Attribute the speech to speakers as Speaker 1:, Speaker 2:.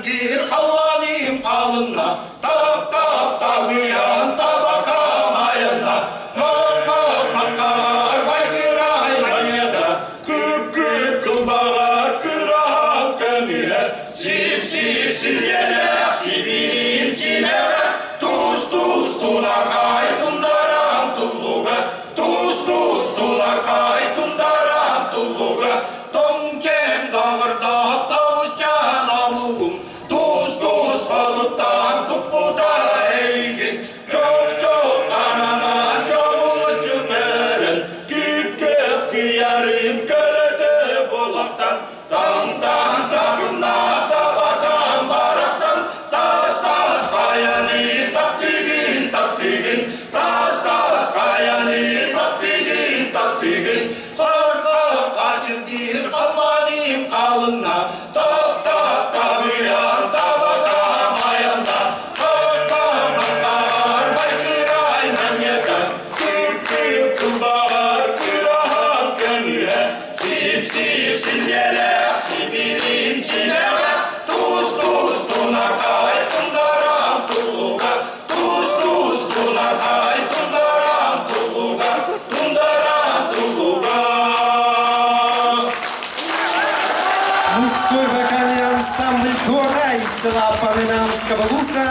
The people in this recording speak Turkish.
Speaker 1: gir Allah'ın kalınla tak tak tabiyan tabakamayana mak mak makar baygıray manyada küp küp kılbagar kırahan kömüye sip sip silgeler sibin çilever tuz tuz tunakay tundaram tulluga tuz tuz tunakay tundaram tulluga tomkem dağırda tavuşan amugum tuz tuz balıktan tuppuda eygin çok çok kananan çok uçuk veren kük kök kıyarım kölede bolaktan tam tam takımda tabakan baraksan tas tas kayani taktigin taktigin tas tas kayani taktigin taktigin farka kaçırgir Allah'ın kalınla tak tak tabiyan tabakamayanda farka makar baygıray manyada küp küp kılbagar kırahan kömüye sip sip silgeler sibirin çilever tuz tuz tunakay tundaram tulluga tuz tuz tunakay tundaram tulluga tundaram tulluga.
Speaker 2: Мужской вокальный ансамбль «Дора» из села Панынамского Луса